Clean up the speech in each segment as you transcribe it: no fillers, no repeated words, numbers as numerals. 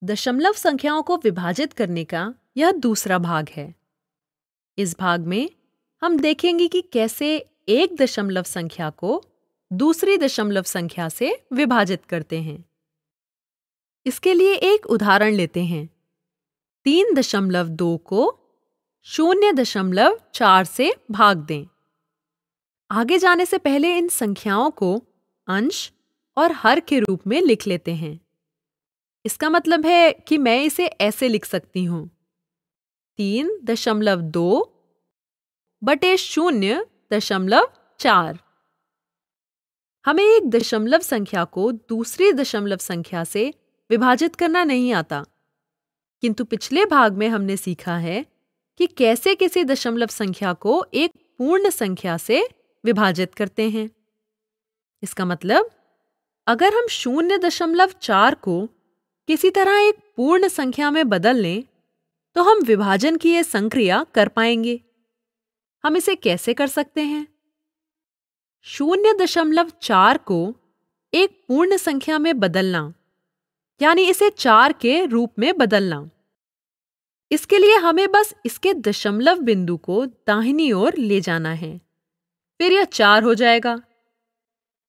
दशमलव संख्याओं को विभाजित करने का यह दूसरा भाग है। इस भाग में हम देखेंगे कि कैसे एक दशमलव संख्या को दूसरी दशमलव संख्या से विभाजित करते हैं। इसके लिए एक उदाहरण लेते हैं। 3.2 को 0.4 से भाग दें। आगे जाने से पहले इन संख्याओं को अंश और हर के रूप में लिख लेते हैं। इसका मतलब है कि मैं इसे ऐसे लिख सकती हूँ 3.2 बटे 0.4। हमें एक दशमलव संख्या को दूसरी दशमलव संख्या से विभाजित करना नहीं आता, किंतु पिछले भाग में हमने सीखा है कि कैसे किसी दशमलव संख्या को एक पूर्ण संख्या से विभाजित करते हैं। इसका मतलब अगर हम 0.4 को किसी तरह एक पूर्ण संख्या में बदल लें तो हम विभाजन की यह संक्रिया कर पाएंगे। हम इसे कैसे कर सकते हैं? 0.4 को एक पूर्ण संख्या में बदलना, यानी इसे 4 के रूप में बदलना। इसके लिए हमें बस इसके दशमलव बिंदु को दाहिनी ओर ले जाना है, फिर यह 4 हो जाएगा।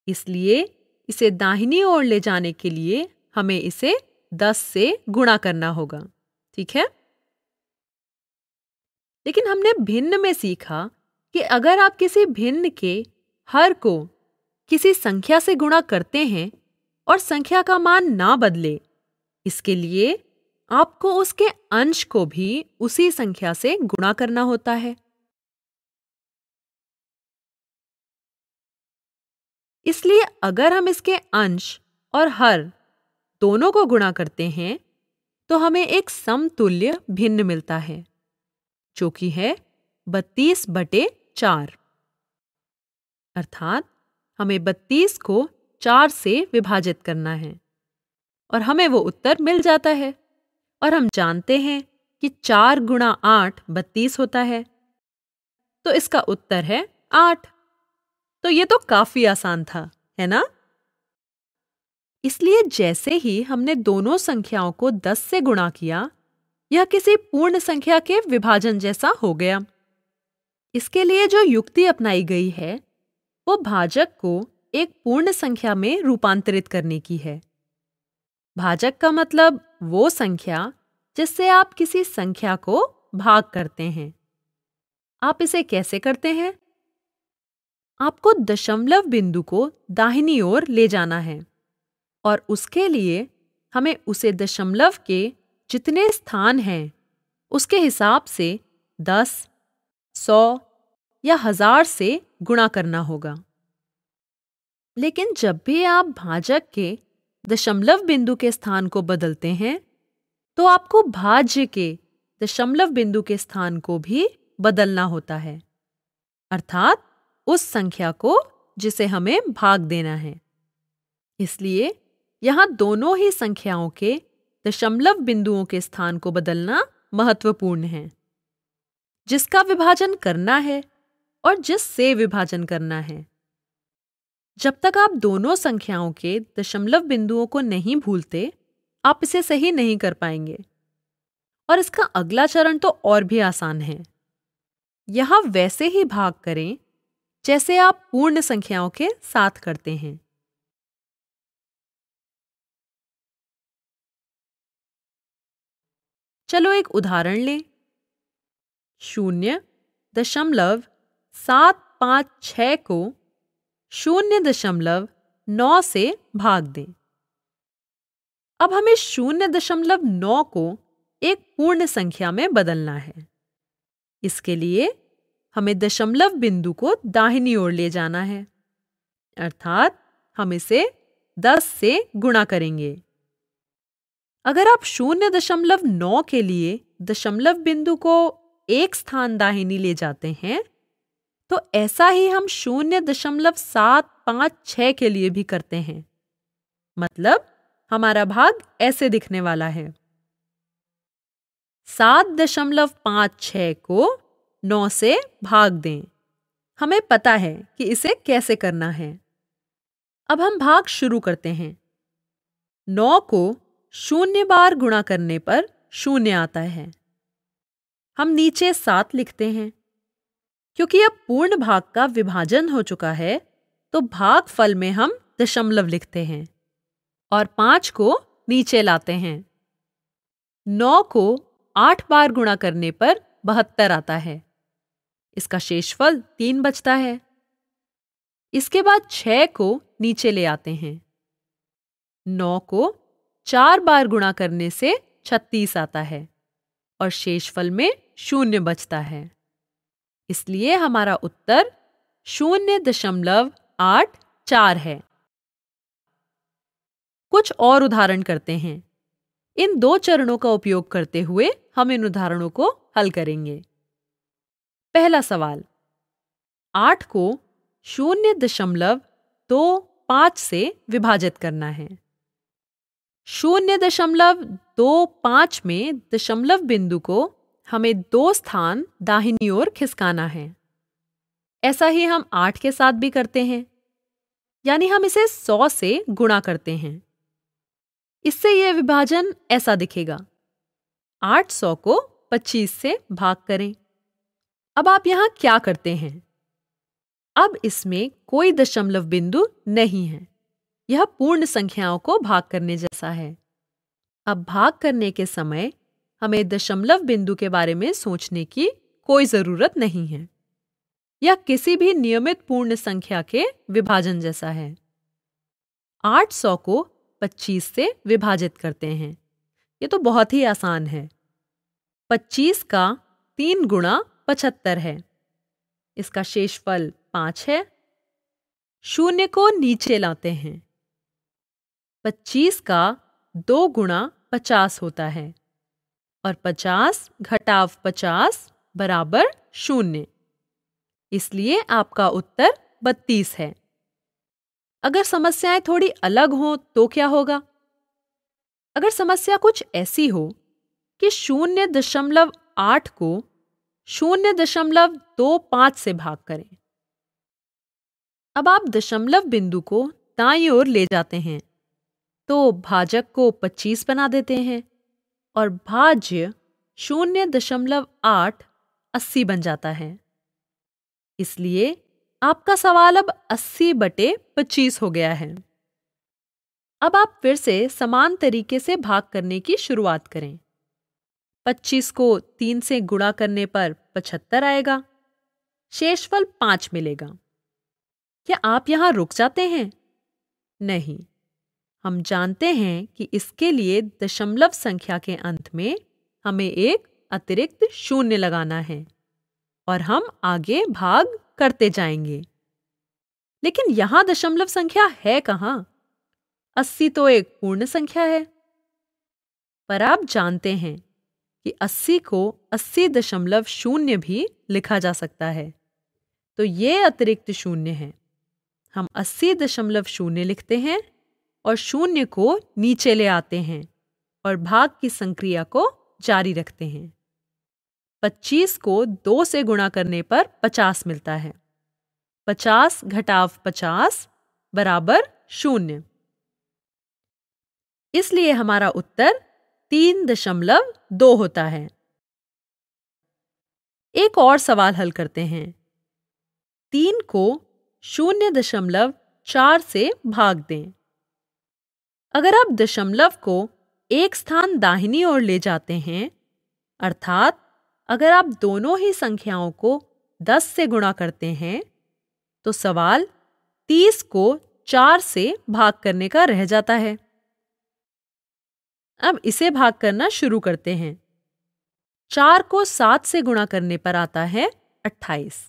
इसलिए इसे दाहिनी ओर ले जाने के लिए हमें इसे 10 से गुणा करना होगा, ठीक है? लेकिन हमने भिन्न में सीखा कि अगर आप किसी भिन्न के हर को किसी संख्या से गुणा करते हैं और संख्या का मान ना बदले, इसके लिए आपको उसके अंश को भी उसी संख्या से गुणा करना होता है। इसलिए अगर हम इसके अंश और हर दोनों को गुणा करते हैं तो हमें एक समतुल्य भिन्न मिलता है, जो कि है 32/4। अर्थात हमें 32 को 4 से विभाजित करना है और हमें वो उत्तर मिल जाता है। और हम जानते हैं कि 4 गुणा 8 32 होता है, तो इसका उत्तर है 8। तो ये तो काफी आसान था, है ना? इसलिए जैसे ही हमने दोनों संख्याओं को 10 से गुणा किया, यह किसी पूर्ण संख्या के विभाजन जैसा हो गया। इसके लिए जो युक्ति अपनाई गई है वो भाजक को एक पूर्ण संख्या में रूपांतरित करने की है। भाजक का मतलब वो संख्या जिससे आप किसी संख्या को भाग करते हैं। आप इसे कैसे करते हैं? आपको दशमलव बिंदु को दाहिनी ओर ले जाना है और उसके लिए हमें उसे दशमलव के जितने स्थान हैं उसके हिसाब से 10, 100 या 1000 से गुणा करना होगा। लेकिन जब भी आप भाजक के दशमलव बिंदु के स्थान को बदलते हैं तो आपको भाज्य के दशमलव बिंदु के स्थान को भी बदलना होता है, अर्थात उस संख्या को जिसे हमें भाग देना है। इसलिए यहाँ दोनों ही संख्याओं के दशमलव बिंदुओं के स्थान को बदलना महत्वपूर्ण है। जिसका विभाजन करना है और जिससे विभाजन करना है। जब तक आप दोनों संख्याओं के दशमलव बिंदुओं को नहीं भूलते, आप इसे सही नहीं कर पाएंगे। और इसका अगला चरण तो और भी आसान है। यहाँ वैसे ही भाग करें जैसे आप पूर्ण संख्याओं के साथ करते हैं। चलो एक उदाहरण लें। 0.756 को 0.9 से भाग दें। अब हमें 0.9 को एक पूर्ण संख्या में बदलना है। इसके लिए हमें दशमलव बिंदु को दाहिनी ओर ले जाना है, अर्थात हम इसे 10 से गुणा करेंगे। अगर आप 0.9 के लिए दशमलव बिंदु को एक स्थान दाहिनी ले जाते हैं, तो ऐसा ही हम 0.756 के लिए भी करते हैं। मतलब हमारा भाग ऐसे दिखने वाला है। 7.56 को 9 से भाग दें। हमें पता है कि इसे कैसे करना है। अब हम भाग शुरू करते हैं। 9 को 0 बार गुणा करने पर 0 आता है। हम नीचे 7 लिखते हैं। क्योंकि अब पूर्ण भाग का विभाजन हो चुका है, तो भागफल में हम दशमलव लिखते हैं और 5 को नीचे लाते हैं। 9 को 8 बार गुणा करने पर 72 आता है। इसका शेषफल 3 बचता है। इसके बाद 6 को नीचे ले आते हैं। 9 को 4 बार गुणा करने से 36 आता है और शेषफल में 0 बचता है। इसलिए हमारा उत्तर 0.84 है। कुछ और उदाहरण करते हैं। इन 2 चरणों का उपयोग करते हुए हम इन उदाहरणों को हल करेंगे। पहला सवाल, 8 को 0.25 से विभाजित करना है। 0.25 में दशमलव बिंदु को हमें 2 स्थान दाहिनी ओर खिसकाना है। ऐसा ही हम 8 के साथ भी करते हैं, यानी हम इसे 100 से गुणा करते हैं। इससे यह विभाजन ऐसा दिखेगा। 800 को 25 से भाग करें। अब आप यहां क्या करते हैं? अब इसमें कोई दशमलव बिंदु नहीं है। यह पूर्ण संख्याओं को भाग करने जैसा है। अब भाग करने के समय हमें दशमलव बिंदु के बारे में सोचने की कोई जरूरत नहीं है। यह किसी भी नियमित पूर्ण संख्या के विभाजन जैसा है। 800 को 25 से विभाजित करते हैं। ये तो बहुत ही आसान है। 25 का 3 गुणा 75 है। इसका शेषफल 5 है। 0 को नीचे लाते हैं। 25 का 2 गुणा 50 होता है और 50 घटाव 50 बराबर 0। इसलिए आपका उत्तर 32 है। अगर समस्याएं थोड़ी अलग हों तो क्या होगा? अगर समस्या कुछ ऐसी हो कि 0.8 को 0.25 से भाग करें। अब आप दशमलव बिंदु को दाईं ओर ले जाते हैं तो भाजक को 25 बना देते हैं और भाज्य 0.8 80 बन जाता है। इसलिए आपका सवाल अब 80/25 हो गया है। अब आप फिर से समान तरीके से भाग करने की शुरुआत करें। 25 को 3 से गुणा करने पर 75 आएगा। शेषफल 5 मिलेगा। क्या आप यहां रुक जाते हैं? नहीं। हम जानते हैं कि इसके लिए दशमलव संख्या के अंत में हमें एक अतिरिक्त 0 लगाना है और हम आगे भाग करते जाएंगे। लेकिन यहां दशमलव संख्या है कहां? 80 तो एक पूर्ण संख्या है। पर आप जानते हैं कि 80 को 80.0 भी लिखा जा सकता है। तो ये अतिरिक्त 0 है। हम 80.0 लिखते हैं और 0 को नीचे ले आते हैं और भाग की संक्रिया को जारी रखते हैं। 25 को 2 से गुणा करने पर 50 मिलता है। 50 घटाव 50 बराबर 0। इसलिए हमारा उत्तर 3.2 होता है। एक और सवाल हल करते हैं। 3 को 0.4 से भाग दें। अगर आप दशमलव को एक स्थान दाहिनी ओर ले जाते हैं, अर्थात अगर आप दोनों ही संख्याओं को 10 से गुणा करते हैं, तो सवाल 30 को 4 से भाग करने का रह जाता है। अब इसे भाग करना शुरू करते हैं। 4 को 7 से गुणा करने पर आता है 28।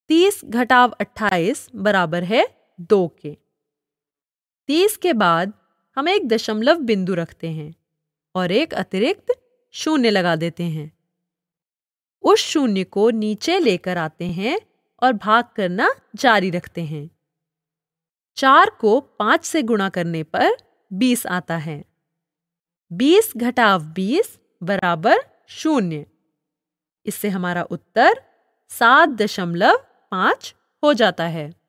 30 घटाव 28 बराबर है 2 के। 30 के बाद हम एक दशमलव बिंदु रखते हैं और एक अतिरिक्त 0 लगा देते हैं। उस 0 को नीचे लेकर आते हैं और भाग करना जारी रखते हैं। 4 को 5 से गुणा करने पर 20 आता है। 20 घटाव 20 बराबर 0। इससे हमारा उत्तर 7.5 हो जाता है।